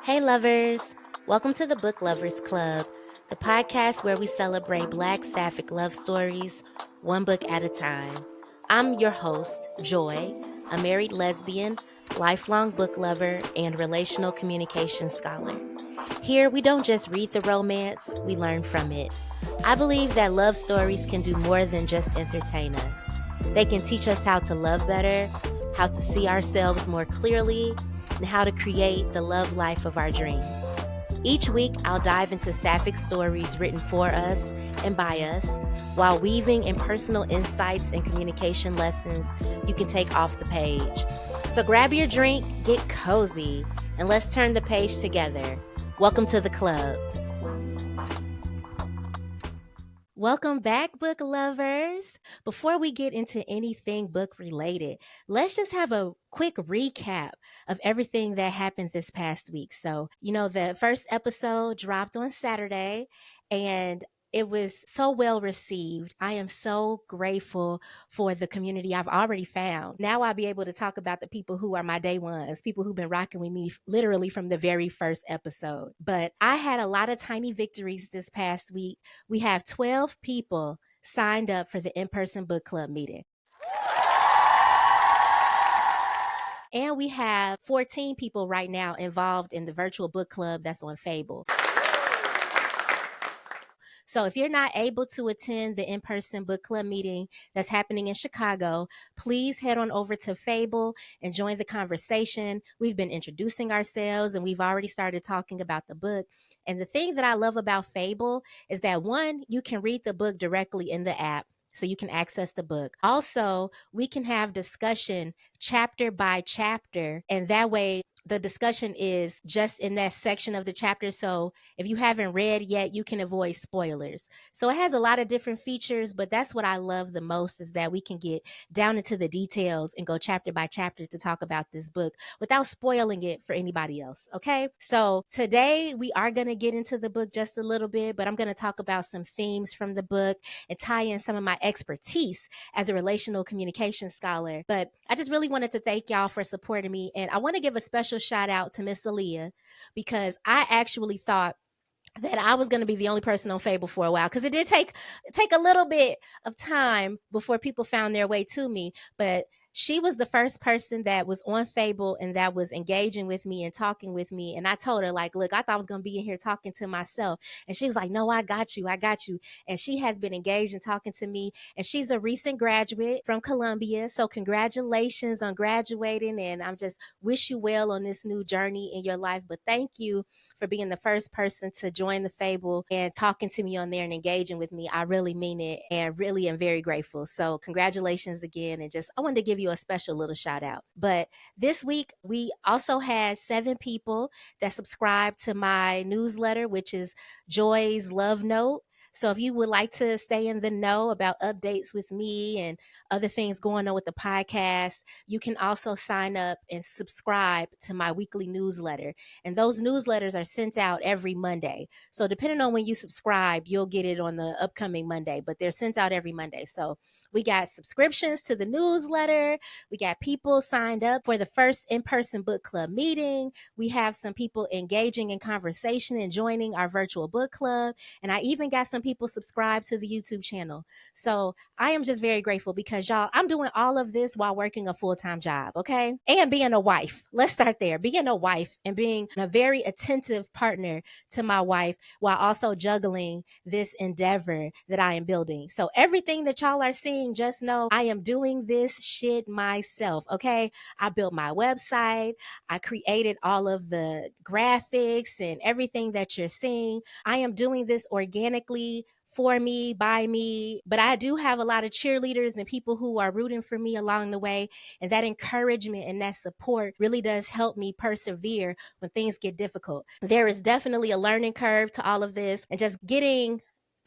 Hey, lovers! Welcome to the Book Lovers Club, the podcast where we celebrate Black Sapphic love stories, one book at a time. I'm your host, Joy, a married lesbian, lifelong book lover, and relational communication scholar. Here, we don't just read the romance, we learn from it. I believe that love stories can do more than just entertain us. They can teach us how to love better, how to see ourselves more clearly, and how to create the love life of our dreams. Each week, I'll dive into sapphic stories written for us and by us, while weaving in personal insights and communication lessons you can take off the page. So grab your drink, get cozy, and let's turn the page together. Welcome to the club. Welcome back, book lovers. Before we get into anything book related, let's just have a quick recap of everything that happened this past week. So, the first episode dropped on Saturday and it was so well received. I am so grateful for the community I've already found. Now I'll be able to talk about the people who are my day ones, people who've been rocking with me literally from the very first episode. But I had a lot of tiny victories this past week. We have 12 people signed up for the in-person book club meeting. And we have 14 people right now involved in the virtual book club that's on Fable. So if you're not able to attend the in-person book club meeting that's happening in Chicago, please head on over to Fable and join the conversation. We've been introducing ourselves and we've already started talking about the book. And the thing that I love about Fable is that, one, you can read the book directly in the app, so you can access the book. Also, we can have discussion chapter by chapter, and that way the discussion is just in that section of the chapter. So if you haven't read yet, you can avoid spoilers. So it has a lot of different features, but that's what I love the most, is that we can get down into the details and go chapter by chapter to talk about this book without spoiling it for anybody else. Okay. So today we are going to get into the book just a little bit, but I'm going to talk about some themes from the book and tie in some of my expertise as a relational communication scholar. But I just really wanted to thank y'all for supporting me. And I want to give a special shout out to Miss Aaliyah, because I actually thought that I was going to be the only person on Fable for a while, because it did take a little bit of time before people found their way to me. But she was the first person that was on Fable and that was engaging with me and talking with me. And I told her, like, look, I thought I was going to be in here talking to myself. And she was like, no, I got you. I got you. And she has been engaged and talking to me. And she's a recent graduate from Columbia. So congratulations on graduating. And I'm just wish you well on this new journey in your life. But thank you for being the first person to join the Fable and talking to me on there and engaging with me. I really mean it and really am very grateful. So congratulations again. And just, I wanted to give you a special little shout out. But this week, we also had 7 people that subscribed to my newsletter, which is Joy's Love Note. So if you would like to stay in the know about updates with me and other things going on with the podcast, you can also sign up and subscribe to my weekly newsletter. And those newsletters are sent out every Monday. So depending on when you subscribe, you'll get it on the upcoming Monday, but they're sent out every Monday. So we got subscriptions to the newsletter. We got people signed up for the first in-person book club meeting. We have some people engaging in conversation and joining our virtual book club. And I even got some people subscribed to the YouTube channel. So I am just very grateful, because y'all, I'm doing all of this while working a full-time job, okay? And being a wife. Let's start there. Being a wife and being a very attentive partner to my wife while also juggling this endeavor that I am building. So everything that y'all are seeing, just know I am doing this shit myself, okay? I built my website. I created all of the graphics and everything that you're seeing. I am doing this organically, for me, by me, but I do have a lot of cheerleaders and people who are rooting for me along the way. And that encouragement and that support really does help me persevere when things get difficult. There is definitely a learning curve to all of this, and just getting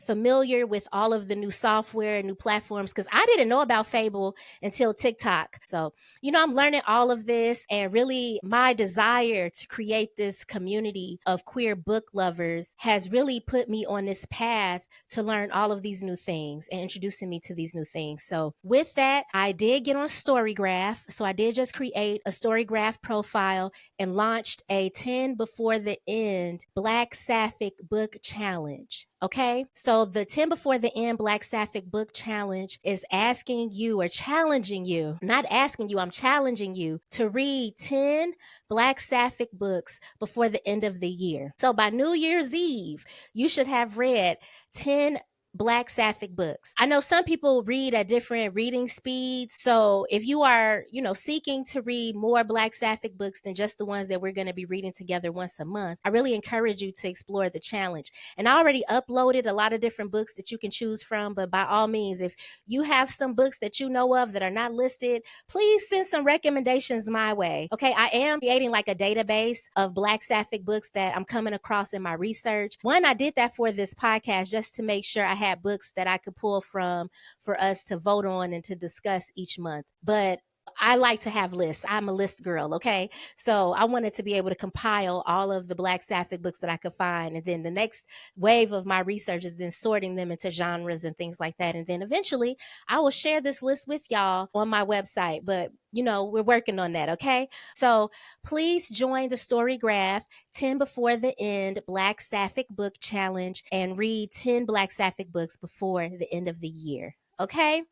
familiar with all of the new software, new platforms, because I didn't know about Fable until TikTok. So, I'm learning all of this, and really my desire to create this community of queer book lovers has really put me on this path to learn all of these new things and introducing me to these new things. So, with that, I did get on Storygraph. So, I did just create a Storygraph profile and launched a 10 before the end Black Sapphic book challenge. Okay, so the 10 before the end Black Sapphic book challenge is asking you, or challenging you, not asking you, I'm challenging you to read 10 Black Sapphic books before the end of the year. So by New Year's Eve, you should have read 10 Black Sapphic books. I know some people read at different reading speeds. So if you are, seeking to read more Black Sapphic books than just the ones that we're going to be reading together once a month, I really encourage you to explore the challenge. And I already uploaded a lot of different books that you can choose from. But by all means, if you have some books that you know of that are not listed, please send some recommendations my way. Okay, I am creating like a database of Black Sapphic books that I'm coming across in my research. One, I did that for this podcast just to make sure I had books that I could pull from for us to vote on and to discuss each month. But I like to have lists. I'm a list girl, okay? So I wanted to be able to compile all of the Black Sapphic books that I could find. And then the next wave of my research is then sorting them into genres and things like that. And then eventually I will share this list with y'all on my website. But, we're working on that, okay? So please join the Storygraph 10 before the end Black Sapphic book challenge and read 10 Black Sapphic books before the end of the year, okay?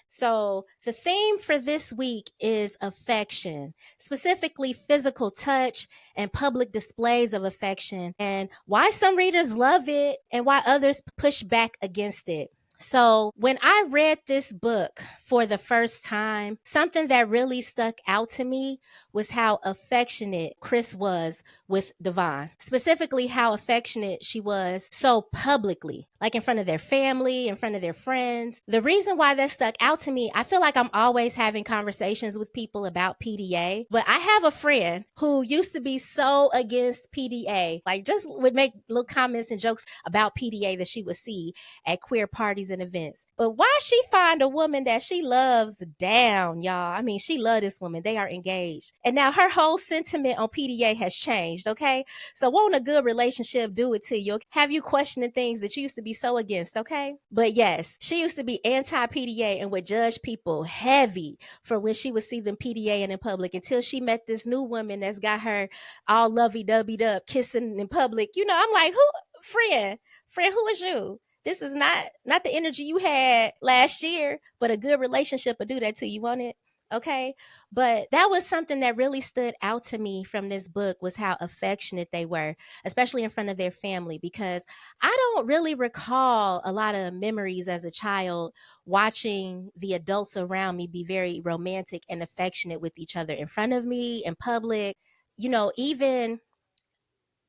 So the theme for this week is affection, specifically physical touch and public displays of affection, and why some readers love it and why others push back against it. So when I read this book for the first time, something that really stuck out to me was how affectionate Kris was with Devon, specifically how affectionate she was so publicly, like in front of their family, in front of their friends. The reason why that stuck out to me, I feel like I'm always having conversations with people about PDA, but I have a friend who used to be so against PDA, like just would make little comments and jokes about PDA that she would see at queer parties and events. But why she find a woman that she loves down, y'all? I mean, she loved this woman. They are engaged. And now her whole sentiment on PDA has changed, okay? So won't a good relationship do it to you? Have you questioning things that you used to be so against, okay? But yes, she used to be anti-PDA and would judge people heavy for when she would see them PDAing in public, until she met this new woman that's got her all lovey-doveyed up, kissing in public. I'm like, friend, who is you? This is not the energy you had last year, but a good relationship will do that to you, won't it? Okay. But that was something that really stood out to me from this book, was how affectionate they were, especially in front of their family, because I don't really recall a lot of memories as a child watching the adults around me be very romantic and affectionate with each other in front of me, in public. Even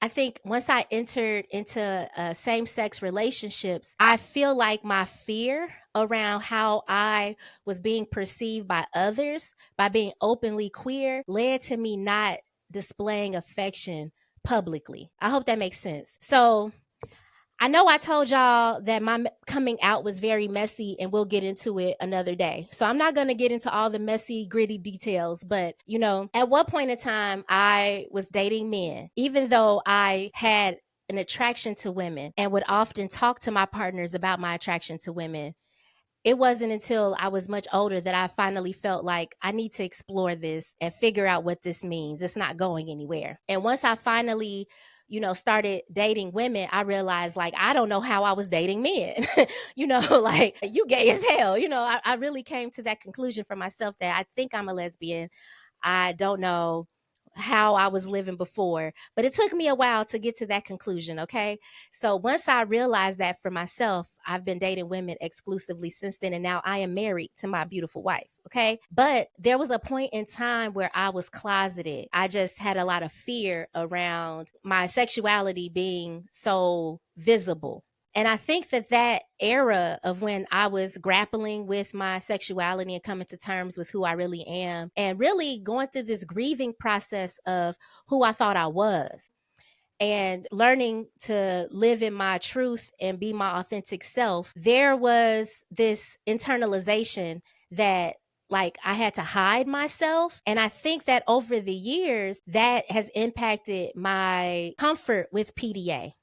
I think once I entered into same-sex relationships, I feel like my fear around how I was being perceived by others by being openly queer led to me not displaying affection publicly. I hope that makes sense. So I know I told y'all that my coming out was very messy, and we'll get into it another day. So I'm not going to get into all the messy, gritty details, but at one point in time, I was dating men, even though I had an attraction to women and would often talk to my partners about my attraction to women. It wasn't until I was much older that I finally felt like I need to explore this and figure out what this means. It's not going anywhere. And once I finally, started dating women, I realized, like, I don't know how I was dating men. Like, you gay as hell. I really came to that conclusion for myself, that I think I'm a lesbian. I don't know how I was living before, but it took me a while to get to that conclusion, okay? So once I realized that for myself, I've been dating women exclusively since then, and now I am married to my beautiful wife, okay? But there was a point in time where I was closeted. I just had a lot of fear around my sexuality being so visible. And I think that era of when I was grappling with my sexuality and coming to terms with who I really am, and really going through this grieving process of who I thought I was, and learning to live in my truth and be my authentic self, there was this internalization that like I had to hide myself. And I think that over the years, that has impacted my comfort with PDA.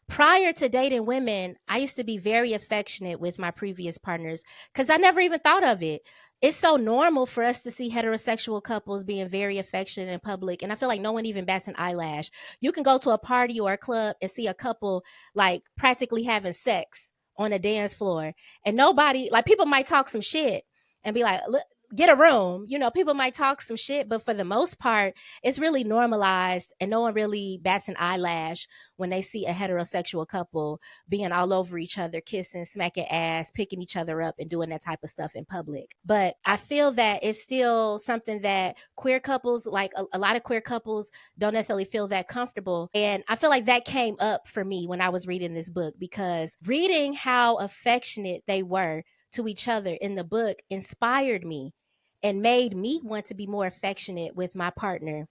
Prior to dating women, I used to be very affectionate with my previous partners because I never even thought of it. It's so normal for us to see heterosexual couples being very affectionate in public. And I feel like no one even bats an eyelash. You can go to a party or a club and see a couple like practically having sex on a dance floor. And nobody, like people might talk some shit and be like, "Look, get a room." You know, people might talk some shit, but for the most part, it's really normalized and no one really bats an eyelash when they see a heterosexual couple being all over each other, kissing, smacking ass, picking each other up, and doing that type of stuff in public. But I feel that it's still something that queer couples, like a lot of queer couples, don't necessarily feel that comfortable. And I feel like that came up for me when I was reading this book, because reading how affectionate they were to each other in the book inspired me and made me want to be more affectionate with my partner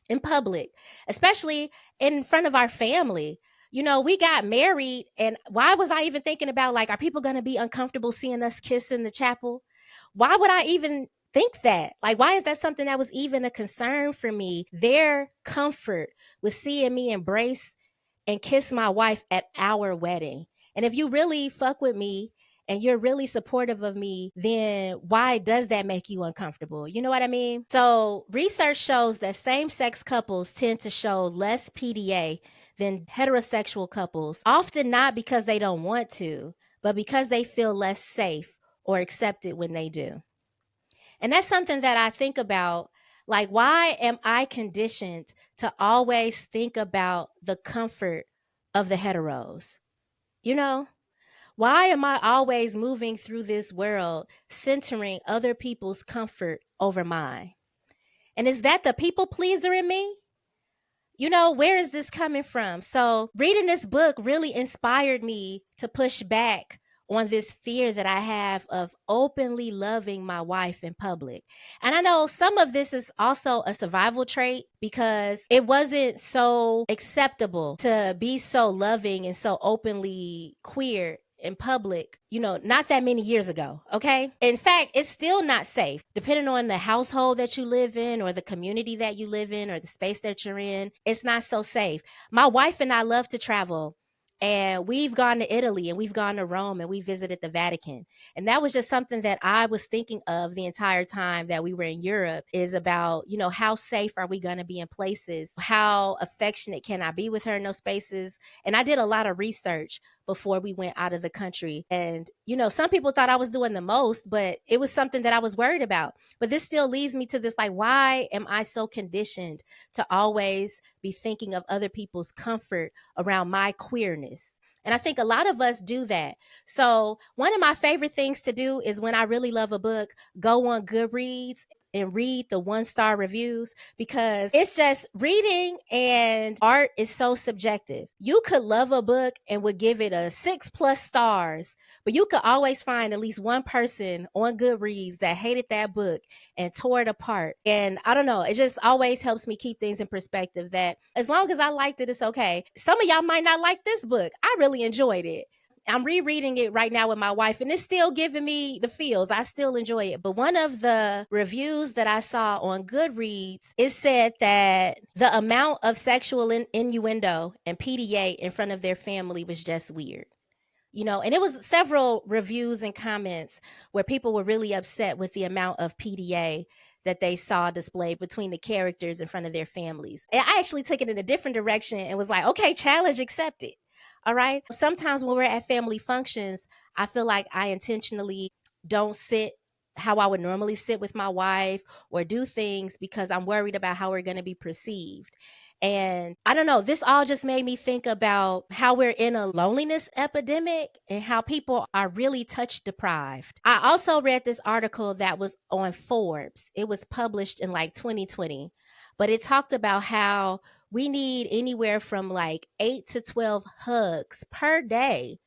in public, especially in front of our family. You know, we got married, and why was I even thinking about like, are people going to be uncomfortable seeing us kiss in the chapel? Why would I even think that? Like, why is that something that was even a concern for me? Their comfort with seeing me embrace and kiss my wife at our wedding. And if you really fuck with me and you're really supportive of me, then why does that make you uncomfortable? You know what I mean? So, research shows that same sex couples tend to show less PDA than heterosexual couples, often not because they don't want to, but because they feel less safe or accepted when they do. And that's something that I think about. Like, why am I conditioned to always think about the comfort of the heteros? You know, why am I always moving through this world centering other people's comfort over mine? And is that the people pleaser in me? You know, where is this coming from? So, reading this book really inspired me to push back on this fear that I have of openly loving my wife in public. And I know some of this is also a survival trait because it wasn't so acceptable to be so loving and so openly queer in public, you know, not that many years ago. Okay. In fact, it's still not safe, depending on the household that you live in or the community that you live in or the space that you're in. It's not so safe. My wife and I love to travel. And we've gone to Italy and we've gone to Rome and we visited the Vatican. And that was just something that I was thinking of the entire time that we were in Europe, is about, you know, how safe are we going to be in places? How affectionate can I be with her in those spaces? And I did a lot of research before we went out of the country. And, you know, some people thought I was doing the most, but it was something that I was worried about. But this still leads me to this, like, why am I so conditioned to always be thinking of other people's comfort around my queerness? And I think a lot of us do that. So one of my favorite things to do is, when I really love a book, go on Goodreads and read the 1-star reviews, because it's just, reading and art is so subjective. You could love a book and would give it a 6+ stars, but you could always find at least one person on Goodreads that hated that book and tore it apart. And I don't know, it just always helps me keep things in perspective, that as long as I liked it, it's okay. Some of y'all might not like this book. I really enjoyed it. I'm rereading it right now with my wife, and it's still giving me the feels. I still enjoy it. But one of the reviews that I saw on Goodreads, it said that the amount of sexual innuendo and PDA in front of their family was just weird. You know, and it was several reviews and comments where people were really upset with the amount of PDA that they saw displayed between the characters in front of their families. And I actually took it in a different direction and was like, okay, challenge accepted. All right. Sometimes when we're at family functions, I feel like I intentionally don't sit how I would normally sit with my wife or do things because I'm worried about how we're going to be perceived. And I don't know, this all just made me think about how we're in a loneliness epidemic and how people are really touch deprived. I also read this article that was on Forbes. It was published in like 2020, but it talked about how we need anywhere from like 8 to 12 hugs per day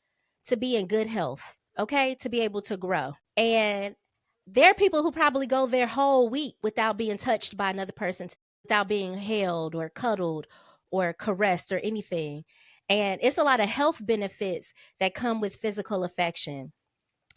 to be in good health, okay? To be able to grow. And there are people who probably go their whole week without being touched by another person, without being held or cuddled or caressed or anything. And it's a lot of health benefits that come with physical affection.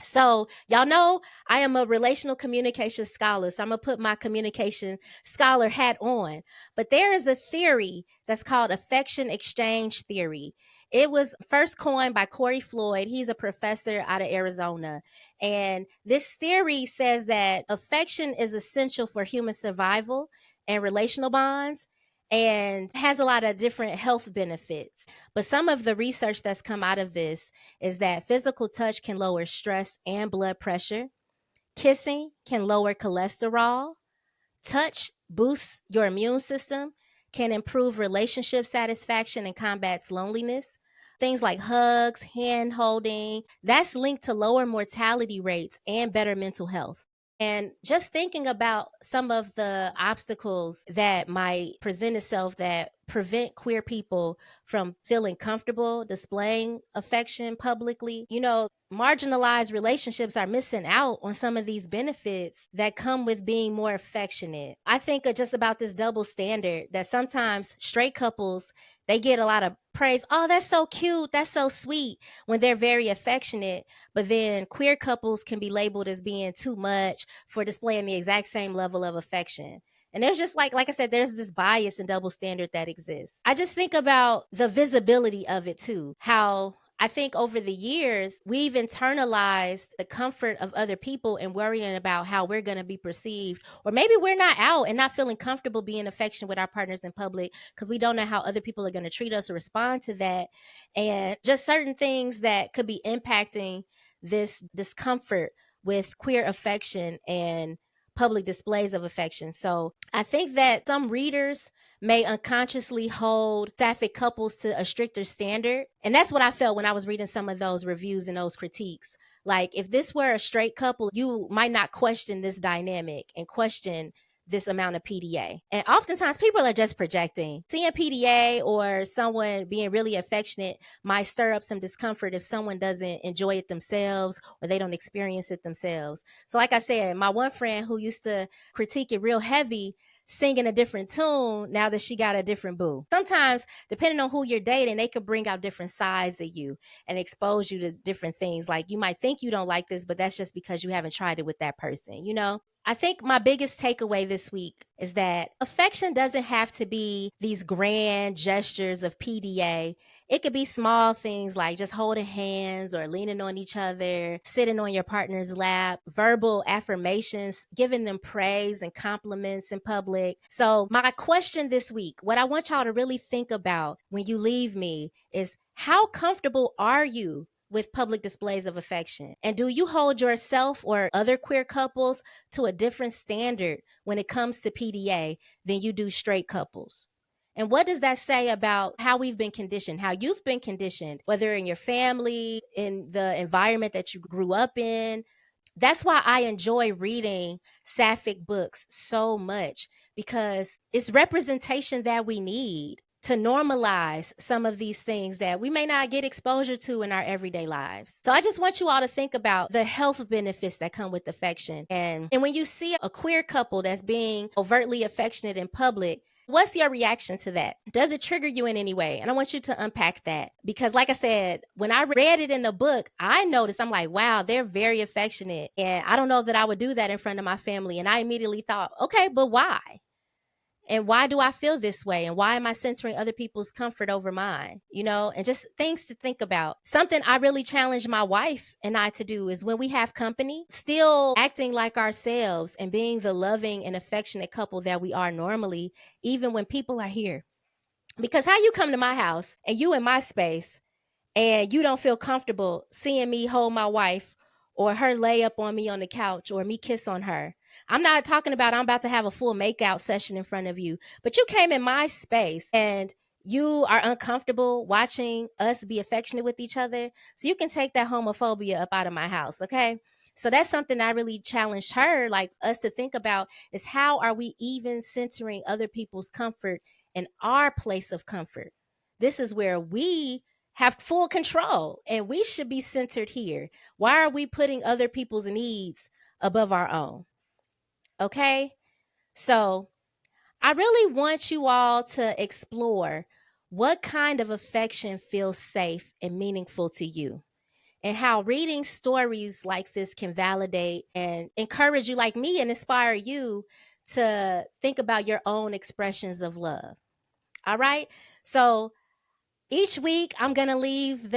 So, y'all know I am a relational communication scholar. So, I'm going to put my communication scholar hat on. But there is a theory that's called affection exchange theory. It was first coined by Corey Floyd. He's a professor out of Arizona. And this theory says that affection is essential for human survival and relational bonds and has a lot of different health benefits. But some of the research that's come out of this is that physical touch can lower stress and blood pressure. Kissing can lower cholesterol. Touch boosts your immune system, can improve relationship satisfaction and combats loneliness. Things like hugs, hand holding, that's linked to lower mortality rates and better mental health. And just thinking about some of the obstacles that might present itself that prevent queer people from feeling comfortable displaying affection publicly. Marginalized relationships are missing out on some of these benefits that come with being more affectionate. I think just about this double standard that sometimes straight couples, they get a lot of praise. Oh, that's so cute. That's so sweet when they're very affectionate. But then queer couples can be labeled as being too much for displaying the exact same level of affection. And there's just like I said, there's this bias and double standard that exists. I just think about the visibility of it too, how I think over the years, we've internalized the comfort of other people and worrying about how we're going to be perceived. Or maybe we're not out and not feeling comfortable being affectionate with our partners in public because we don't know how other people are going to treat us or respond to that. And just certain things that could be impacting this discomfort with queer affection and public displays of affection. So I think that some readers may unconsciously hold sapphic couples to a stricter standard. And that's what I felt when I was reading some of those reviews and those critiques. Like, if this were a straight couple, you might not question this dynamic and question this amount of PDA. And oftentimes people are just projecting. Seeing PDA or someone being really affectionate might stir up some discomfort if someone doesn't enjoy it themselves or they don't experience it themselves. So like I said, my one friend who used to critique it real heavy, singing a different tune now that she got a different boo. Sometimes, depending on who you're dating, they could bring out different sides of you and expose you to different things. Like, you might think you don't like this, but that's just because you haven't tried it with that person, you know? I think my biggest takeaway this week is that affection doesn't have to be these grand gestures of PDA. It could be small things like just holding hands or leaning on each other, sitting on your partner's lap, verbal affirmations, giving them praise and compliments in public. So my question this week, what I want y'all to really think about when you leave me is, how comfortable are you with public displays of affection? And do you hold yourself or other queer couples to a different standard when it comes to PDA than you do straight couples? And what does that say about how we've been conditioned, how you've been conditioned, whether in your family, in the environment that you grew up in? That's why I enjoy reading sapphic books so much, because it's representation that we need to normalize some of these things that we may not get exposure to in our everyday lives. So I just want you all to think about the health benefits that come with affection. And when you see a queer couple that's being overtly affectionate in public, what's your reaction to that? Does it trigger you in any way? And I want you to unpack that, because like I said, when I read it in the book, I noticed, I'm like, wow, they're very affectionate. And I don't know that I would do that in front of my family. And I immediately thought, okay, but why? And why do I feel this way? And why am I centering other people's comfort over mine? And just things to think about. Something I really challenge my wife and I to do is, when we have company, still acting like ourselves and being the loving and affectionate couple that we are normally, even when people are here. Because how you come to my house and you in my space and you don't feel comfortable seeing me hold my wife or her lay up on me on the couch or me kiss on her. I'm not talking about I'm about to have a full makeout session in front of you, but you came in my space and you are uncomfortable watching us be affectionate with each other. So you can take that homophobia up out of my house, okay? So that's something I really challenged her, like us to think about, is how are we even centering other people's comfort in our place of comfort? This is where we have full control and we should be centered here. Why are we putting other people's needs above our own? Okay. So I really want you all to explore what kind of affection feels safe and meaningful to you? And how reading stories like this can validate and encourage you, like me, and inspire you to think about your own expressions of love. All right. So each week, I'm going to leave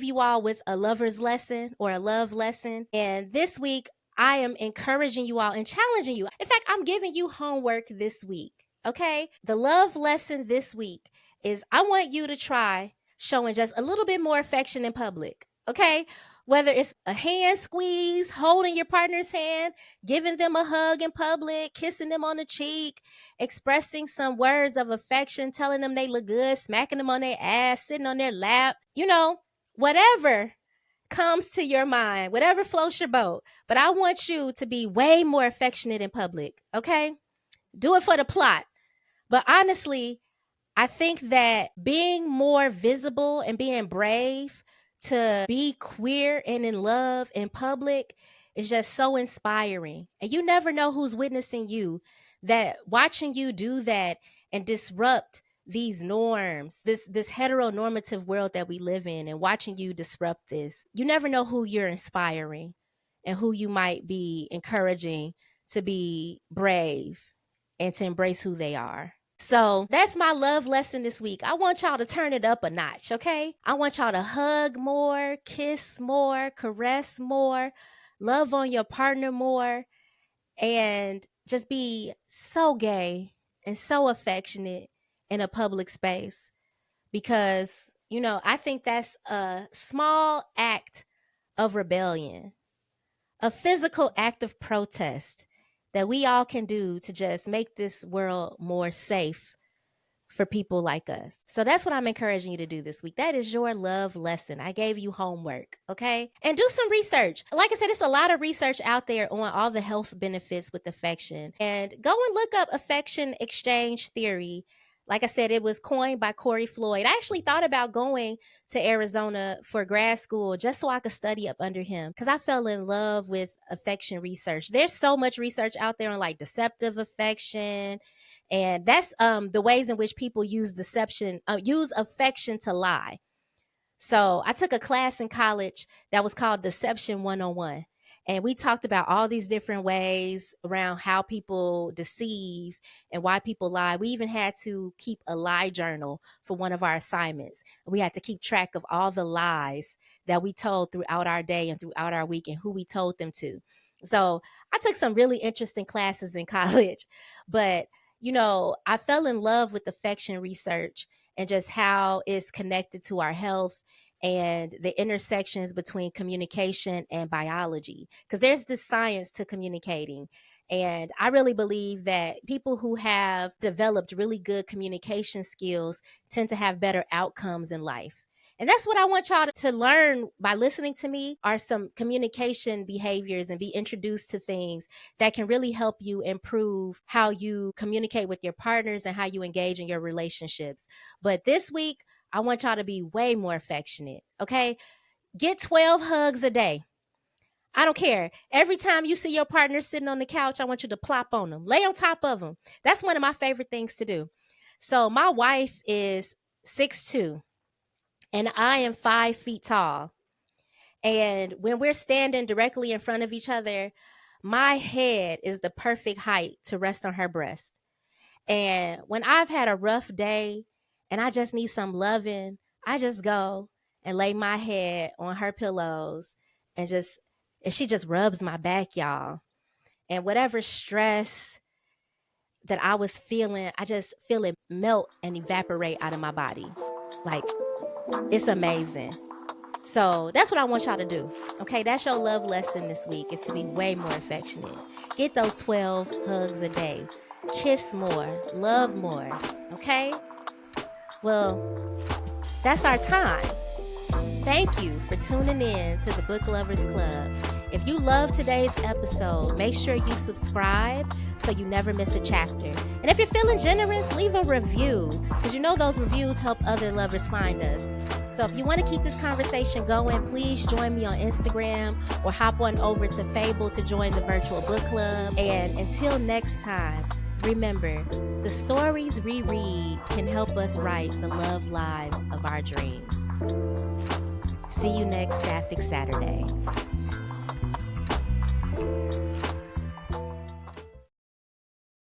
you all with a lover's lesson or a love lesson. And this week, I am encouraging you all and challenging you. In fact, I'm giving you homework this week. Okay. The love lesson this week is I want you to try showing just a little bit more affection in public. Okay. Whether it's a hand squeeze, holding your partner's hand, giving them a hug in public, kissing them on the cheek, expressing some words of affection, telling them they look good, smacking them on their ass, sitting on their lap, whatever comes to your mind, whatever floats your boat. But I want you to be way more affectionate in public, okay? Do it for the plot. But honestly, I think that being more visible and being brave to be queer and in love in public is just so inspiring. And you never know who's witnessing you, that watching you do that and disrupt these norms, this heteronormative world that we live in, and watching you disrupt this, you never know who you're inspiring and who you might be encouraging to be brave and to embrace who they are. So that's my love lesson this week. I want y'all to turn it up a notch, okay? I want y'all to hug more, kiss more, caress more, love on your partner more, and just be so gay and so affectionate in a public space. Because, I think that's a small act of rebellion, a physical act of protest that we all can do to just make this world more safe for people like us. So that's what I'm encouraging you to do this week. That is your love lesson. I gave you homework, okay? And do some research. Like I said, it's a lot of research out there on all the health benefits with affection. And go and look up affection exchange theory. Like I said, it was coined by Corey Floyd. I actually thought about going to Arizona for grad school just so I could study up under him, because I fell in love with affection research. There's so much research out there on like deceptive affection. And that's the ways in which people use affection to lie. So I took a class in college that was called Deception 101. And we talked about all these different ways around how people deceive and why people lie. We even had to keep a lie journal for one of our assignments. We had to keep track of all the lies that we told throughout our day and throughout our week and who we told them to. So I took some really interesting classes in college, but I fell in love with affection research and just how it's connected to our health and the intersections between communication and biology. Because there's this science to communicating. And I really believe that people who have developed really good communication skills tend to have better outcomes in life. And that's what I want y'all to learn by listening to me, are some communication behaviors, and be introduced to things that can really help you improve how you communicate with your partners and how you engage in your relationships. But this week, I want y'all to be way more affectionate, okay? Get 12 hugs a day. I don't care. Every time you see your partner sitting on the couch, I want you to plop on them. Lay on top of them. That's one of my favorite things to do. So my wife is 6'2". And I am 5 feet tall. And when we're standing directly in front of each other, my head is the perfect height to rest on her breast. And when I've had a rough day and I just need some loving, I just go and lay my head on her pillows and she just rubs my back, y'all. And whatever stress that I was feeling, I just feel it melt and evaporate out of my body. Like, it's amazing. So that's what I want y'all to do. Okay, that's your love lesson this week, is to be way more affectionate. Get those 12 hugs a day. Kiss more, love more. Okay? Well, that's our time. Thank you for tuning in to the Book Lovers Club. If you love today's episode, make sure you subscribe so you never miss a chapter. And if you're feeling generous, leave a review, because those reviews help other lovers find us. So if you want to keep this conversation going, please join me on Instagram or hop on over to Fable to join the virtual book club. And until next time, Remember, the stories we read can help us write the love lives of our dreams. See you next Sapphic Saturday.